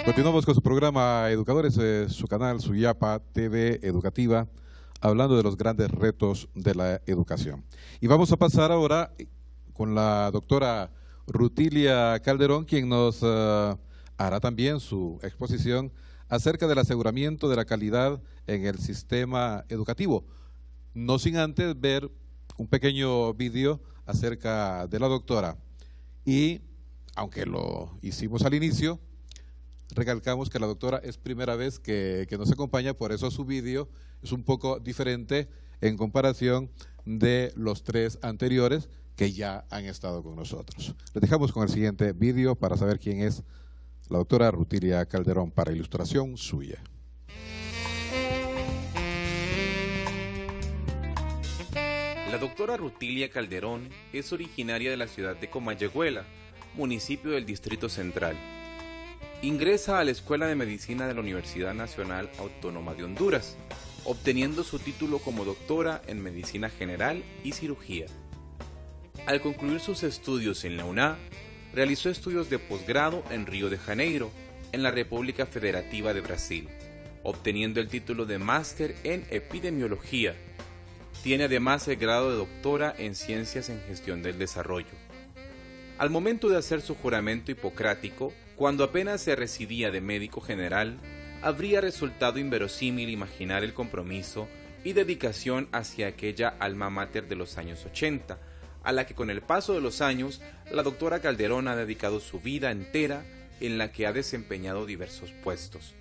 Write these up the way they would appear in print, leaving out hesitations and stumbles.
Continuamos con su programa Educadores, su canal, su YAPA TV Educativa, hablando de los grandes retos de la educación. Y vamos a pasar ahora con la doctora Rutilia Calderón, quien nos hará también su exposición acerca del aseguramiento de la calidad en el sistema educativo. No sin antes ver un pequeño vídeo acerca de la doctora. Y, aunque lo hicimos al inicio, recalcamos que la doctora es primera vez que nos acompaña, por eso su vídeo es un poco diferente en comparación de los tres anteriores que ya han estado con nosotros. Les dejamos con el siguiente vídeo para saber quién es la doctora Rutilia Calderón, para ilustración suya. La doctora Rutilia Calderón es originaria de la ciudad de Comayagüela, municipio del Distrito Central. Ingresa a la Escuela de Medicina de la Universidad Nacional Autónoma de Honduras, obteniendo su título como doctora en Medicina General y Cirugía. Al concluir sus estudios en la UNA, realizó estudios de posgrado en Río de Janeiro, en la República Federativa de Brasil, obteniendo el título de máster en Epidemiología. Tiene además el grado de doctora en Ciencias en Gestión del Desarrollo. Al momento de hacer su juramento hipocrático, cuando apenas se recibía de médico general, habría resultado inverosímil imaginar el compromiso y dedicación hacia aquella alma mater de los años 80, a la que con el paso de los años, la doctora Calderón ha dedicado su vida entera, en la que ha desempeñado diversos puestos.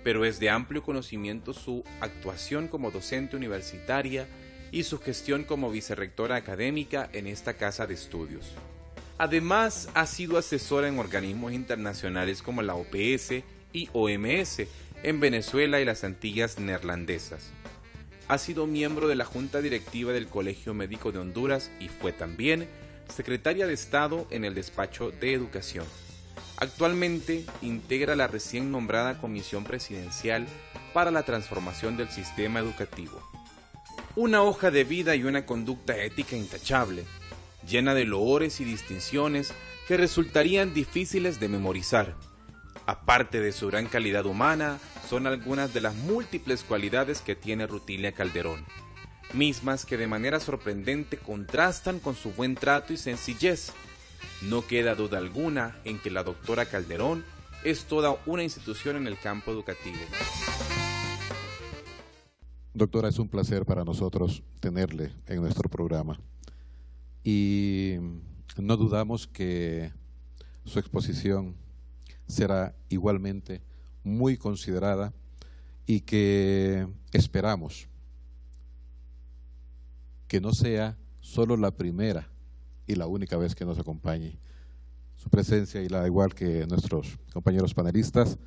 Pero es de amplio conocimiento su actuación como docente universitaria y su gestión como vicerrectora académica en esta casa de estudios. Además, ha sido asesora en organismos internacionales como la OPS y OMS en Venezuela y las Antillas Neerlandesas. Ha sido miembro de la Junta Directiva del Colegio Médico de Honduras y fue también secretaria de Estado en el Despacho de Educación. Actualmente integra la recién nombrada Comisión Presidencial para la Transformación del Sistema Educativo. Una hoja de vida y una conducta ética intachable, llena de loores y distinciones que resultarían difíciles de memorizar. Aparte de su gran calidad humana, son algunas de las múltiples cualidades que tiene Rutilia Calderón, mismas que de manera sorprendente contrastan con su buen trato y sencillez. No queda duda alguna en que la doctora Calderón es toda una institución en el campo educativo. Doctora, es un placer para nosotros tenerle en nuestro programa. Y no dudamos que su exposición será igualmente muy considerada y que esperamos que no sea solo la primera y la única vez que nos acompañe. Su presencia, y la igual que nuestros compañeros panelistas,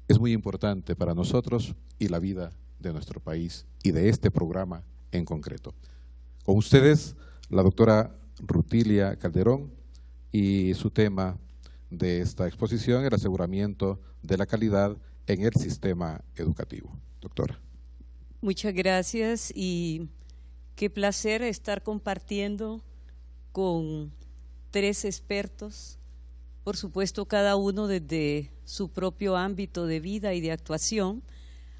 es muy importante para nosotros y la vida de nuestro país y de este programa en concreto. Con ustedes, la doctora Rutilia Calderón, y su tema de esta exposición, el aseguramiento de la calidad en el sistema educativo. Doctora. Muchas gracias y qué placer estar compartiendo con tres expertos, por supuesto cada uno desde su propio ámbito de vida y de actuación,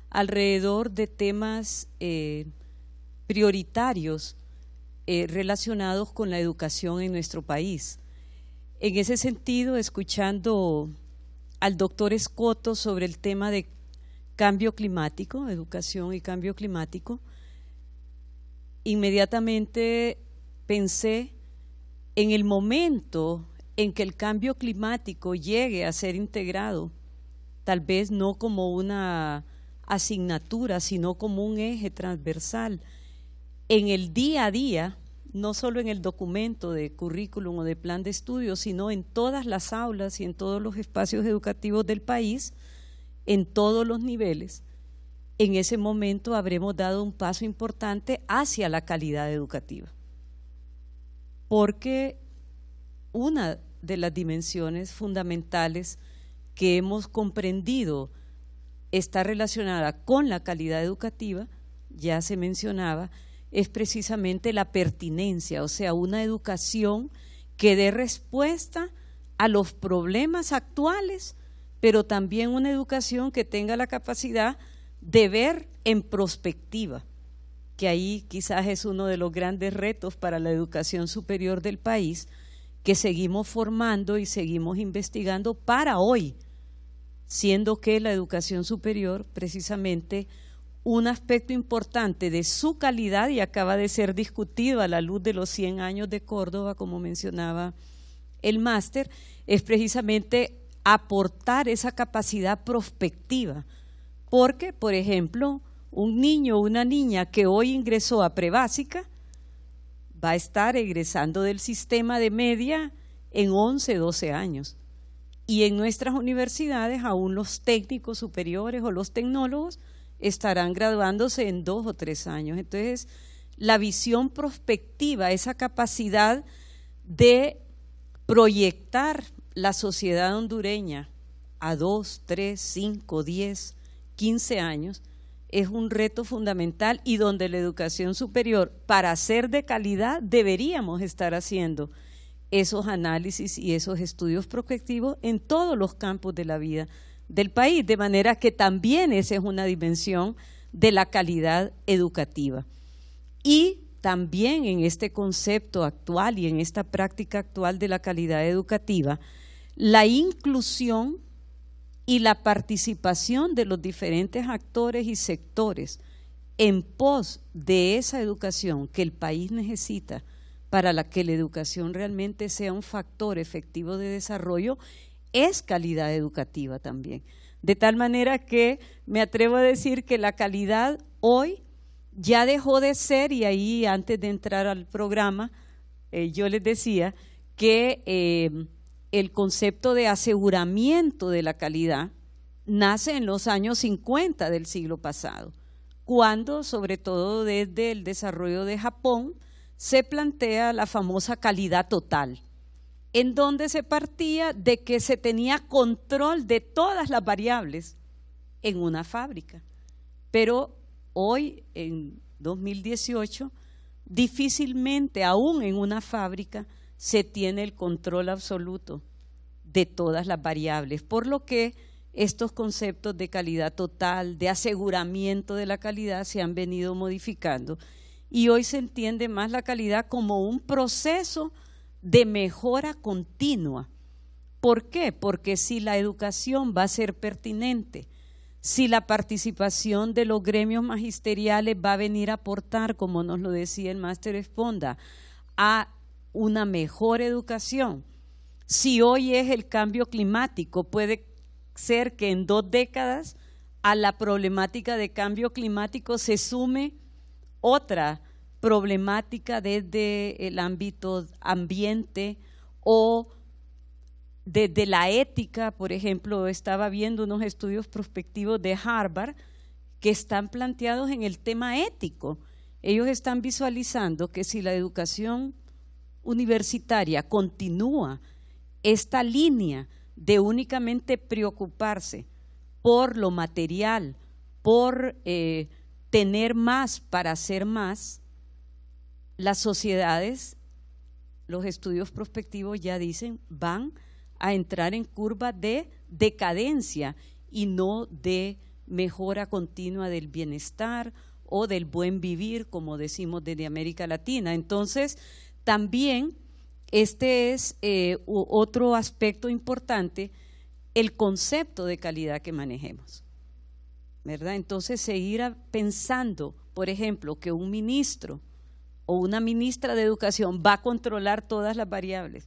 alrededor de temas prioritarios relacionados con la educación en nuestro país. En ese sentido, escuchando al doctor Escoto sobre el tema de cambio climático, educación y cambio climático, inmediatamente pensé en el momento en que el cambio climático llegue a ser integrado, tal vez no como una asignatura, sino como un eje transversal en el día a día, no solo en el documento de currículum o de plan de estudio, sino en todas las aulas y en todos los espacios educativos del país, en todos los niveles. En ese momento habremos dado un paso importante hacia la calidad educativa, porque una de las dimensiones fundamentales que hemos comprendido está relacionada con la calidad educativa, ya se mencionaba, es precisamente la pertinencia, o sea, una educación que dé respuesta a los problemas actuales pero también una educación que tenga la capacidad de ver en perspectiva, que ahí quizás es uno de los grandes retos para la educación superior del país, que seguimos formando y seguimos investigando para hoy, siendo que la educación superior, precisamente, un aspecto importante de su calidad, y acaba de ser discutido a la luz de los 100 años de Córdoba, como mencionaba el máster, es precisamente aportar esa capacidad prospectiva, porque, por ejemplo, un niño o una niña que hoy ingresó a prebásica va a estar egresando del sistema de media en 11, 12 años. Y en nuestras universidades, aún los técnicos superiores o los tecnólogos estarán graduándose en 2 o 3 años. Entonces, la visión prospectiva, esa capacidad de proyectar la sociedad hondureña a 2, 3, 5, 10, 15 años, es un reto fundamental y donde la educación superior, para ser de calidad, deberíamos estar haciendo esos análisis y esos estudios prospectivos en todos los campos de la vida del país, de manera que también esa es una dimensión de la calidad educativa. Y también en este concepto actual y en esta práctica actual de la calidad educativa, la inclusión y la participación de los diferentes actores y sectores en pos de esa educación que el país necesita para que la educación realmente sea un factor efectivo de desarrollo, es calidad educativa también. De tal manera que me atrevo a decir que la calidad hoy ya dejó de ser, y ahí antes de entrar al programa yo les decía que el concepto de aseguramiento de la calidad nace en los años 50 del siglo pasado, cuando, sobre todo desde el desarrollo de Japón, se plantea la famosa calidad total, en donde se partía de que se tenía control de todas las variables en una fábrica. Pero hoy, en 2018, difícilmente, aún en una fábrica, se tiene el control absoluto de todas las variables, por lo que estos conceptos de calidad total, de aseguramiento de la calidad, se han venido modificando y hoy se entiende más la calidad como un proceso de mejora continua. ¿Por qué? Porque si la educación va a ser pertinente, si la participación de los gremios magisteriales va a venir a aportar, como nos lo decía el máster Esponda, a una mejor educación, si hoy es el cambio climático, puede ser que en 2 décadas a la problemática de cambio climático se sume otra problemática desde el ámbito ambiente o desde la ética. Por ejemplo, estaba viendo unos estudios prospectivos de Harvard que están planteados en el tema ético. Ellos están visualizando que si la educación universitaria continúa esta línea de únicamente preocuparse por lo material, por tener más para hacer más, las sociedades, los estudios prospectivos ya dicen, van a entrar en curva de decadencia y no de mejora continua del bienestar o del buen vivir, como decimos desde América Latina. Entonces, también este es otro aspecto importante, el concepto de calidad que manejemos, ¿verdad? Entonces, seguir pensando, por ejemplo, que un ministro o una ministra de educación va a controlar todas las variables,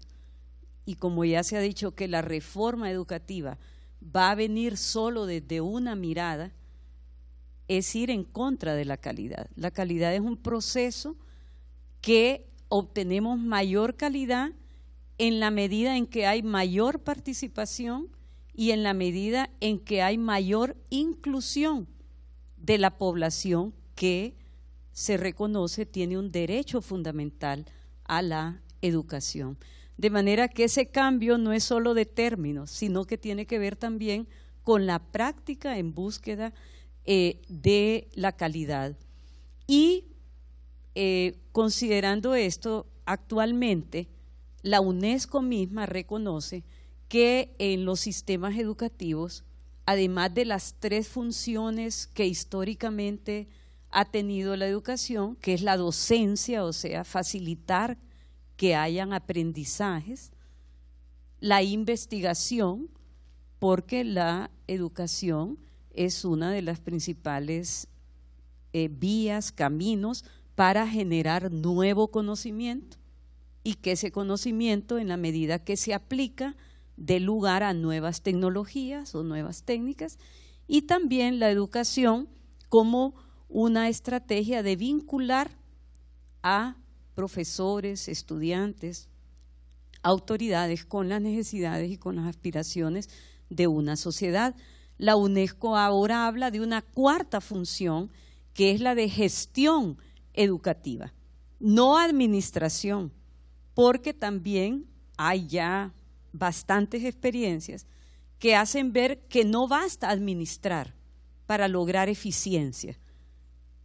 y como ya se ha dicho que la reforma educativa va a venir solo desde una mirada, es ir en contra de la calidad. La calidad es un proceso que obtenemos mayor calidad en la medida en que hay mayor participación y en la medida en que hay mayor inclusión de la población que se reconoce tiene un derecho fundamental a la educación. De manera que ese cambio no es solo de términos, sino que tiene que ver también con la práctica en búsqueda de la calidad. Y considerando esto, actualmente la UNESCO misma reconoce que en los sistemas educativos, además de las 3 funciones que históricamente ha tenido la educación, que es la docencia, o sea, facilitar que hayan aprendizajes, la investigación, porque la educación es una de las principales vías, caminos para generar nuevo conocimiento, y que ese conocimiento, en la medida que se aplica, dé lugar a nuevas tecnologías o nuevas técnicas, y también la educación como una estrategia de vincular a profesores, estudiantes, autoridades con las necesidades y con las aspiraciones de una sociedad. La UNESCO ahora habla de una 4ª función, que es la de gestión educativa, no administración, porque también hay ya bastantes experiencias que hacen ver que no basta administrar para lograr eficiencia.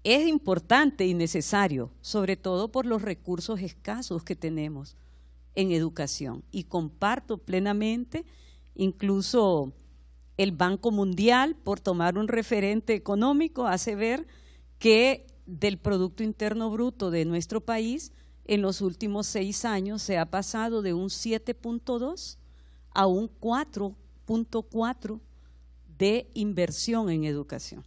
Es importante y necesario, sobre todo por los recursos escasos que tenemos en educación, y comparto plenamente, incluso el Banco Mundial, por tomar un referente económico, hace ver que del Producto Interno Bruto de nuestro país, en los últimos 6 años se ha pasado de un 7.2 a un 4.4 de inversión en educación.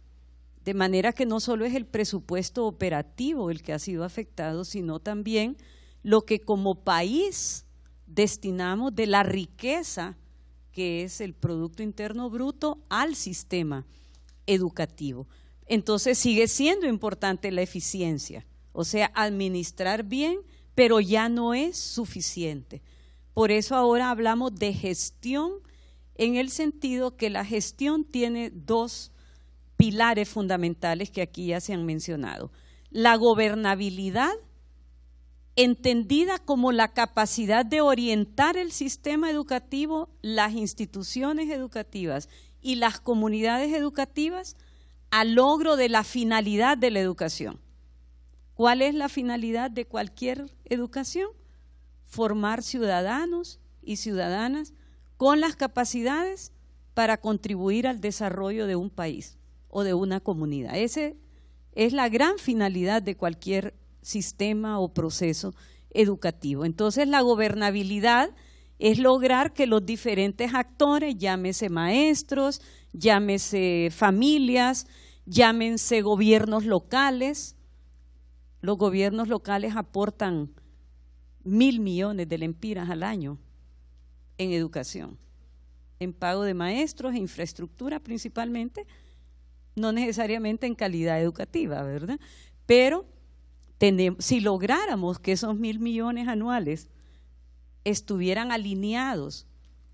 De manera que no solo es el presupuesto operativo el que ha sido afectado, sino también lo que como país destinamos de la riqueza que es el Producto Interno Bruto al sistema educativo. Entonces sigue siendo importante la eficiencia, o sea, administrar bien, pero ya no es suficiente. Por eso ahora hablamos de gestión, en el sentido que la gestión tiene 2 pilares fundamentales que aquí ya se han mencionado. La gobernabilidad, entendida como la capacidad de orientar el sistema educativo, las instituciones educativas y las comunidades educativas al logro de la finalidad de la educación. ¿Cuál es la finalidad de cualquier educación? Formar ciudadanos y ciudadanas con las capacidades para contribuir al desarrollo de un país o de una comunidad. Esa es la gran finalidad de cualquier sistema o proceso educativo. Entonces la gobernabilidad es lograr que los diferentes actores, llámese maestros, llámese familias, llámense gobiernos locales. Los gobiernos locales aportan 1.000 millones de lempiras al año en educación, en pago de maestros e infraestructura principalmente, no necesariamente en calidad educativa, ¿verdad? Pero si lográramos que esos 1.000 millones anuales estuvieran alineados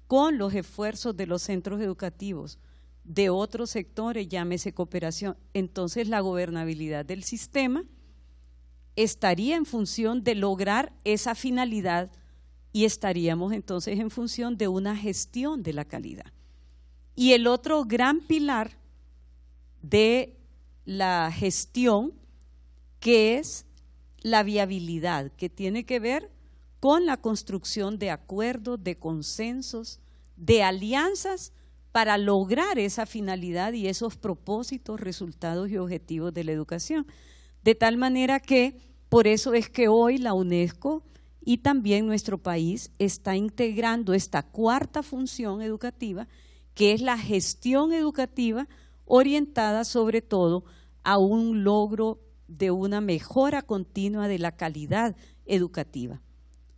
con los esfuerzos de los centros educativos, de otros sectores, llámese cooperación, entonces la gobernabilidad del sistema estaría en función de lograr esa finalidad y estaríamos entonces en función de una gestión de la calidad. Y el otro gran pilar de la gestión, que es la viabilidad, que tiene que ver con la construcción de acuerdos, de consensos, de alianzas para lograr esa finalidad y esos propósitos, resultados y objetivos de la educación. De tal manera que por eso es que hoy la UNESCO y también nuestro país está integrando esta 4ª función educativa, que es la gestión educativa orientada sobre todo a un logro de una mejora continua de la calidad educativa.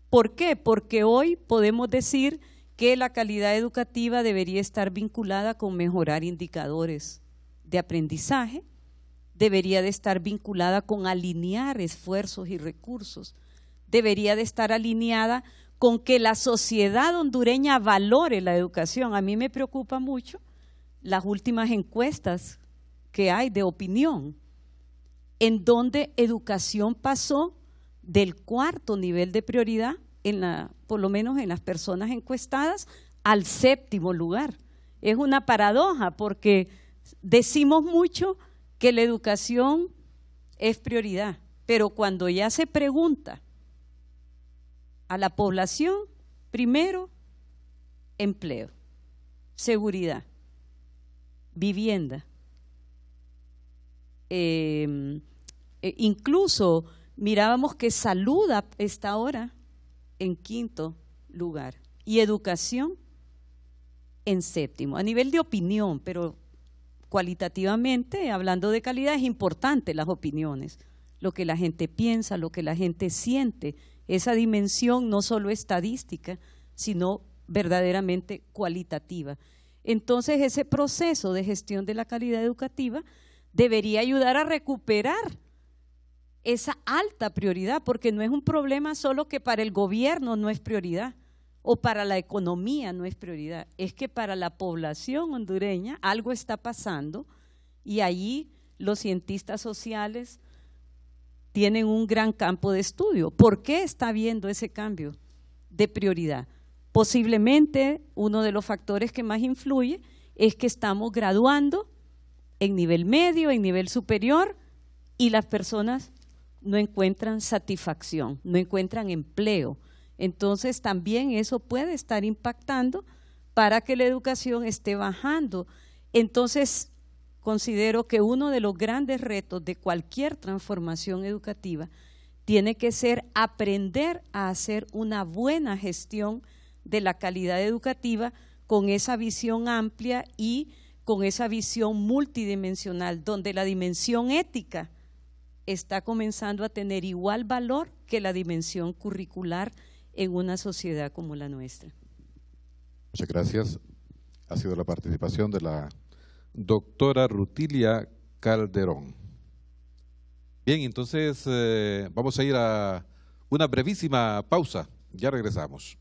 ¿Por qué? Porque hoy podemos decir que la calidad educativa debería estar vinculada con mejorar indicadores de aprendizaje, debería de estar vinculada con alinear esfuerzos y recursos, debería de estar alineada con que la sociedad hondureña valore la educación. A mí me preocupa mucho las últimas encuestas que hay de opinión, en donde educación pasó del 4º nivel de prioridad, por lo menos en las personas encuestadas, al 7º lugar. Es una paradoja porque decimos mucho que la educación es prioridad, pero cuando ya se pregunta a la población, primero empleo, seguridad, vivienda. Incluso mirábamos que salud está ahora en 5º lugar y educación en 7º, a nivel de opinión, pero cualitativamente, hablando de calidad, es importante las opiniones, lo que la gente piensa, lo que la gente siente, esa dimensión no solo estadística, sino verdaderamente cualitativa. Entonces, ese proceso de gestión de la calidad educativa debería ayudar a recuperar esa alta prioridad, porque no es un problema solo que para el gobierno no es prioridad o para la economía no es prioridad, es que para la población hondureña algo está pasando y allí los cientistas sociales tienen un gran campo de estudio. ¿Por qué está habiendo ese cambio de prioridad? Posiblemente uno de los factores que más influye es que estamos graduando en nivel medio, en nivel superior, y las personas no encuentran satisfacción, no encuentran empleo. Entonces también eso puede estar impactando para que la educación esté bajando. Entonces considero que uno de los grandes retos de cualquier transformación educativa tiene que ser aprender a hacer una buena gestión de la calidad educativa con esa visión amplia y con esa visión multidimensional, donde la dimensión ética está comenzando a tener igual valor que la dimensión curricular en una sociedad como la nuestra. Muchas gracias. Ha sido la participación de la doctora Rutilia Calderón. Bien, entonces vamos a ir a una brevísima pausa. Ya regresamos.